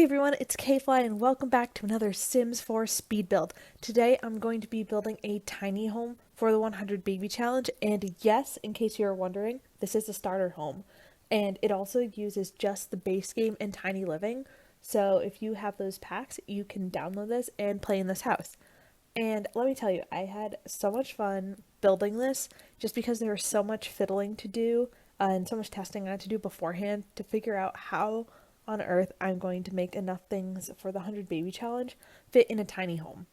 Hey everyone, it's kayflye and welcome back to another Sims 4 speed build. Today I'm going to be building a tiny home for the 100 baby challenge, and yes, in case you're wondering, this is a starter home. And it also uses just the base game and tiny living, so if you have those packs, you can download this and play in this house. And let me tell you, I had so much fun building this just because there was so much fiddling to do and so much testing I had to do beforehand to figure out how on earth I'm going to make enough things for the 100 baby challenge fit in a tiny home.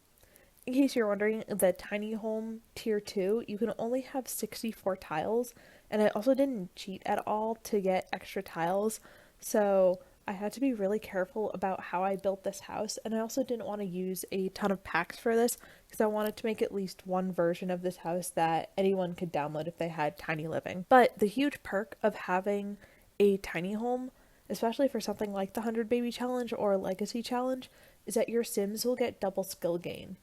In case you're wondering, the tiny home tier 2, you can only have 64 tiles, and I also didn't cheat at all to get extra tiles, so I had to be really careful about how I built this house, and I also didn't want to use a ton of packs for this because I wanted to make at least one version of this house that anyone could download if they had tiny living. But the huge perk of having a tiny home, especially for something like the 100 baby challenge or legacy challenge, is that your Sims will get double skill gain,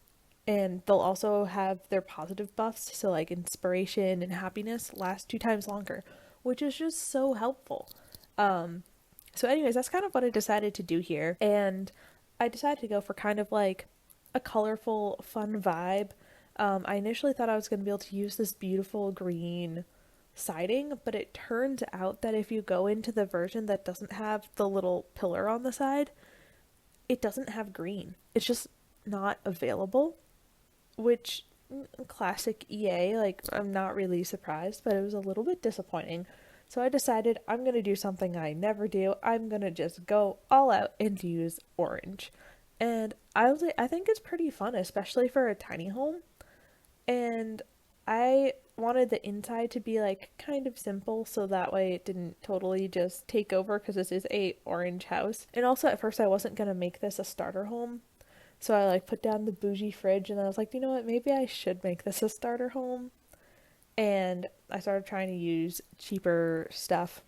and they'll also have their positive buffs, so like inspiration and happiness last 2 times longer, which is just so helpful. So anyways, that's kind of what I decided to do here, and I decided to go for kind of like a colorful, fun vibe. I initially thought I was going to be able to use this beautiful green siding, but it turns out that if you go into the version that doesn't have the little pillar on the side, it doesn't have green. It's just not available, which classic EA, like I'm not really surprised, but it was a little bit disappointing. So I decided I'm going to do something I never do. I'm going to just go all out and use orange. And I think it's pretty fun, especially for a tiny home. And I wanted the inside to be like kind of simple so that way it didn't totally just take over because this is a orange house. And also at first I wasn't going to make this a starter home. So I like put down the bougie fridge and then I was like, you know what, maybe I should make this a starter home. And I started trying to use cheaper stuff.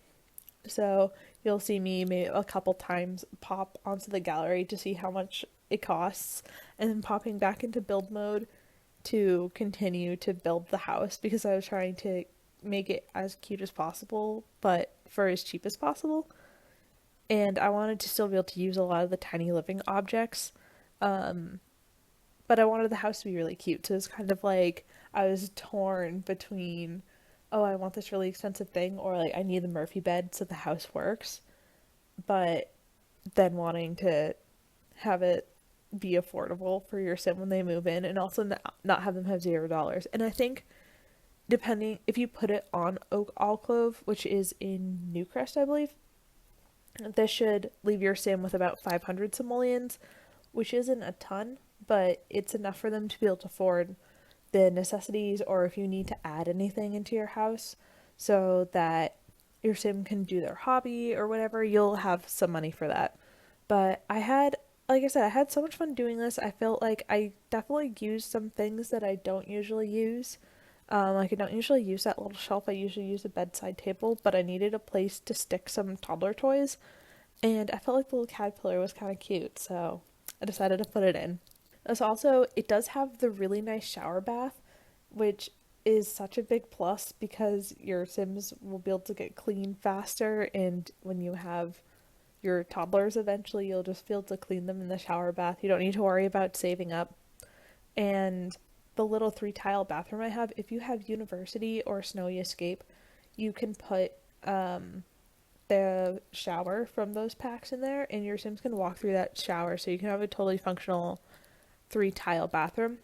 So you'll see me maybe a couple times pop onto the gallery to see how much it costs and then popping back into build mode to continue to build the house because I was trying to make it as cute as possible but for as cheap as possible. And I wanted to still be able to use a lot of the tiny living objects. Um, but I wanted the house to be really cute. So it's kind of like I was torn between, oh, I want this really expensive thing, or like I need the Murphy bed so the house works, but then wanting to have it be affordable for your sim when they move in, and also not have them have $0. And I think depending if you put it on Oak Alcove, which is in Newcrest, I believe, this should leave your sim with about 500 simoleons, which isn't a ton, but it's enough for them to be able to afford the necessities or if you need to add anything into your house so that your sim can do their hobby or whatever, you'll have some money for that. But like I said, I had so much fun doing this. I felt like I definitely used some things that I don't usually use. Like I don't usually use that little shelf. I usually use a bedside table, but I needed a place to stick some toddler toys, and I felt like the little caterpillar was kind of cute, so I decided to put it in. It does have the really nice shower bath, which is such a big plus because your Sims will be able to get clean faster, and when you have your toddlers eventually, you'll just be able to clean them in the shower bath. You don't need to worry about saving up. And the little 3 tile bathroom I have, if you have University or Snowy Escape, you can put the shower from those packs in there, and your Sims can walk through that shower, so you can have a totally functional 3 tile bathroom.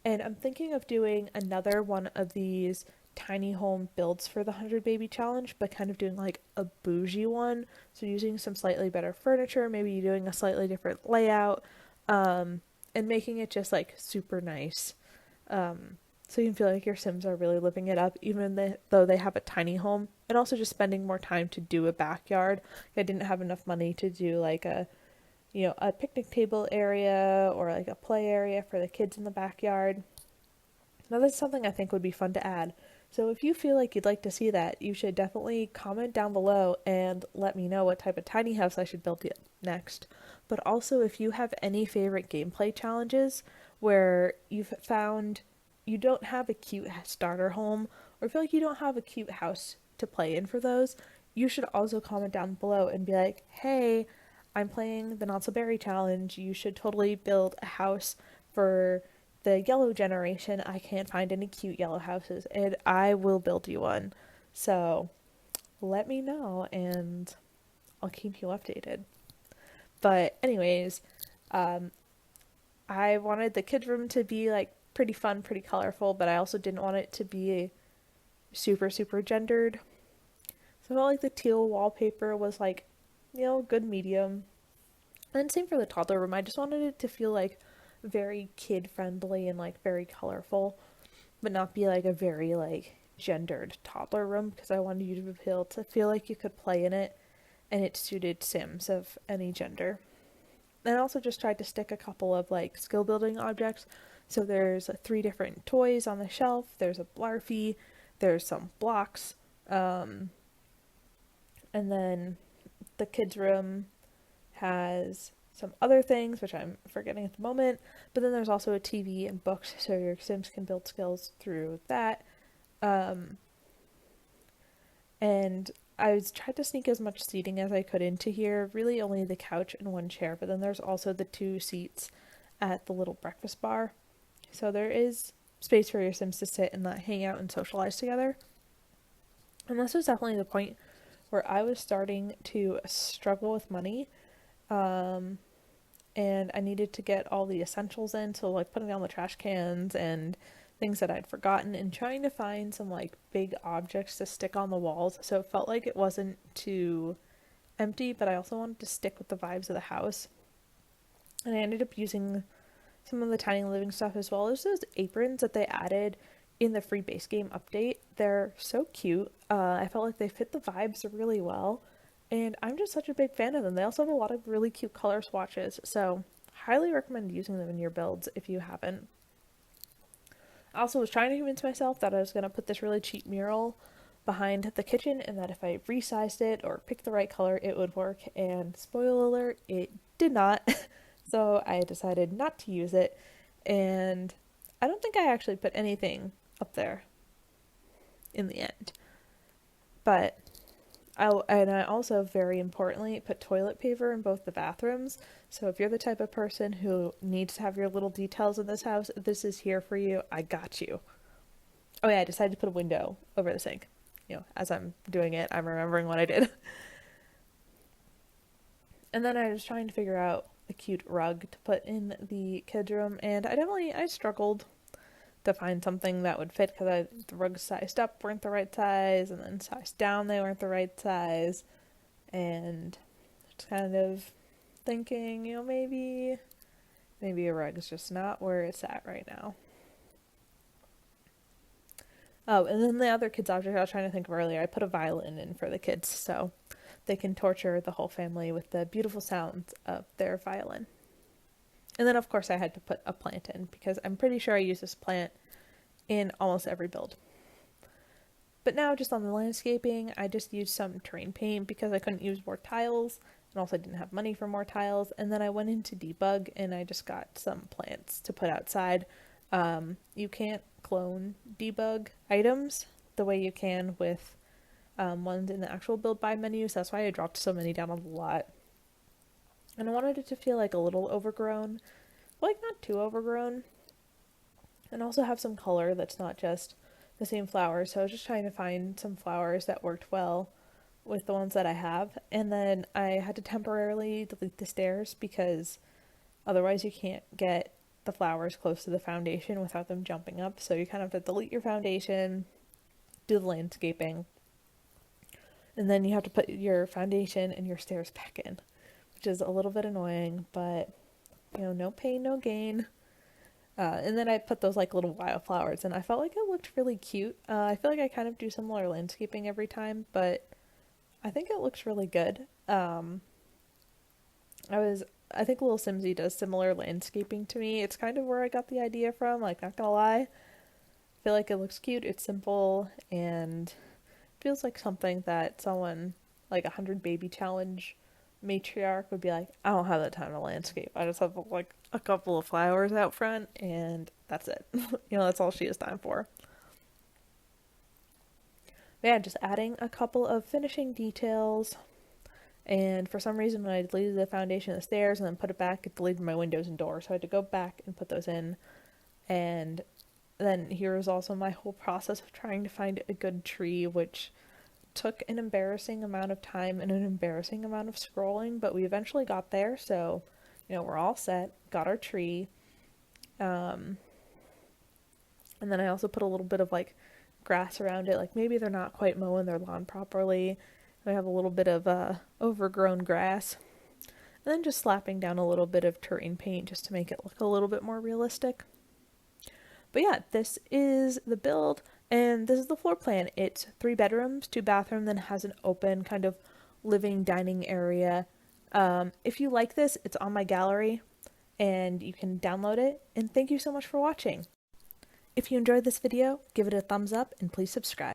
And I'm thinking of doing another one of these tiny home builds for the 100 baby challenge, but kind of doing like a bougie one. So using some slightly better furniture, maybe doing a slightly different layout, and making it just like super nice. So you can feel like your Sims are really living it up, even though they have a tiny home, and also just spending more time to do a backyard. I didn't have enough money to do like a picnic table area or like a play area for the kids in the backyard. Now that's something I think would be fun to add. So if you feel like you'd like to see that, you should definitely comment down below and let me know what type of tiny house I should build next. But also if you have any favorite gameplay challenges where you've found you don't have a cute starter home or feel like you don't have a cute house to play in for those, you should also comment down below and be like, hey, I'm playing the Not So Berry Challenge. You should totally build a house for the yellow generation. I can't find any cute yellow houses, and I will build you one. So let me know, and I'll keep you updated. But anyways, um, I wanted the kids' room to be like pretty fun, pretty colorful, but I also didn't want it to be super, super gendered. So I felt like the teal wallpaper was like, good medium. And same for the toddler room. I just wanted it to feel like very kid friendly and like very colorful, but not be like a very like gendered toddler room because I wanted you to be able to feel like you could play in it and it suited Sims of any gender. And I also just tried to stick a couple of like skill building objects. So there's 3 different toys on the shelf. There's a Blarfy, there's some blocks, um, and then the kids' room has some other things, which I'm forgetting at the moment. But then there's also a TV and books, so your Sims can build skills through that. Um, and I was tried to sneak as much seating as I could into here. Really, only the couch and one chair. But then there's also the 2 seats at the little breakfast bar. So there is space for your Sims to sit and not hang out and socialize together. And this was definitely the point where I was starting to struggle with money. Um, and I needed to get all the essentials in, so like putting down the trash cans and things that I'd forgotten and trying to find some like big objects to stick on the walls so it felt like it wasn't too empty, but I also wanted to stick with the vibes of the house. And I ended up using some of the tiny living stuff as well as those aprons that they added in the free base game update. They're so cute. I felt like they fit the vibes really well, and I'm just such a big fan of them. They also have a lot of really cute color swatches, so highly recommend using them in your builds if you haven't. I also was trying to convince myself that I was going to put this really cheap mural behind the kitchen and that if I resized it or picked the right color, it would work. And spoiler alert, it did not. So I decided not to use it. And I don't think I actually put anything up there in the end. But I also, very importantly, put toilet paper in both the bathrooms. So if you're the type of person who needs to have your little details in this house, this is here for you. I got you. Oh yeah, I decided to put a window over the sink. As I'm doing it, I'm remembering what I did. And then I was trying to figure out a cute rug to put in the kids' room, and I struggled to find something that would fit because the rugs sized up weren't the right size, and then sized down they weren't the right size, and just kind of thinking, maybe a rug is just not where it's at right now. Oh, and then the other kids' object I was trying to think of earlier, I put a violin in for the kids so they can torture the whole family with the beautiful sounds of their violin. And then, of course, I had to put a plant in because I'm pretty sure I use this plant in almost every build. But now, just on the landscaping, I just used some terrain paint because I couldn't use more tiles, and also I didn't have money for more tiles. And then I went into debug, and I just got some plants to put outside. You can't clone debug items the way you can with ones in the actual build by menu, so that's why I dropped so many down on the lot. And I wanted it to feel like a little overgrown, but like not too overgrown, and also have some color that's not just the same flowers. So I was just trying to find some flowers that worked well with the ones that I have. And then I had to temporarily delete the stairs because otherwise you can't get the flowers close to the foundation without them jumping up. So you kind of have to delete your foundation, do the landscaping, and then you have to put your foundation and your stairs back in, which is a little bit annoying, but no pain, no gain. And then I put those like little wildflowers, and I felt like it looked really cute. I feel like I kind of do similar landscaping every time, but I think it looks really good. I think Little Simsy does similar landscaping to me. It's kind of where I got the idea from, like, not gonna lie. I feel like it looks cute, it's simple, and feels like something that someone, like 100 Baby Challenge matriarch would be like, I don't have the time to landscape. I just have like a couple of flowers out front and that's it. That's all she has time for. But yeah, just adding a couple of finishing details And for some reason, when I deleted the foundation of the stairs and then put it back, it deleted my windows and doors. So I had to go back and put those in. And then here is also my whole process of trying to find a good tree, which took an embarrassing amount of time and an embarrassing amount of scrolling, but we eventually got there. So, we're all set, got our tree. And then I also put a little bit of like grass around it. Like maybe they're not quite mowing their lawn properly. I have a little bit of overgrown grass. And then just slapping down a little bit of terrain paint just to make it look a little bit more realistic. But yeah, this is the build, and this is the floor plan. It's 3 bedrooms, 2 bathrooms, then has an open kind of living dining area. If you like this, it's on my gallery, and you can download it. And thank you so much for watching. If you enjoyed this video, give it a thumbs up and please subscribe.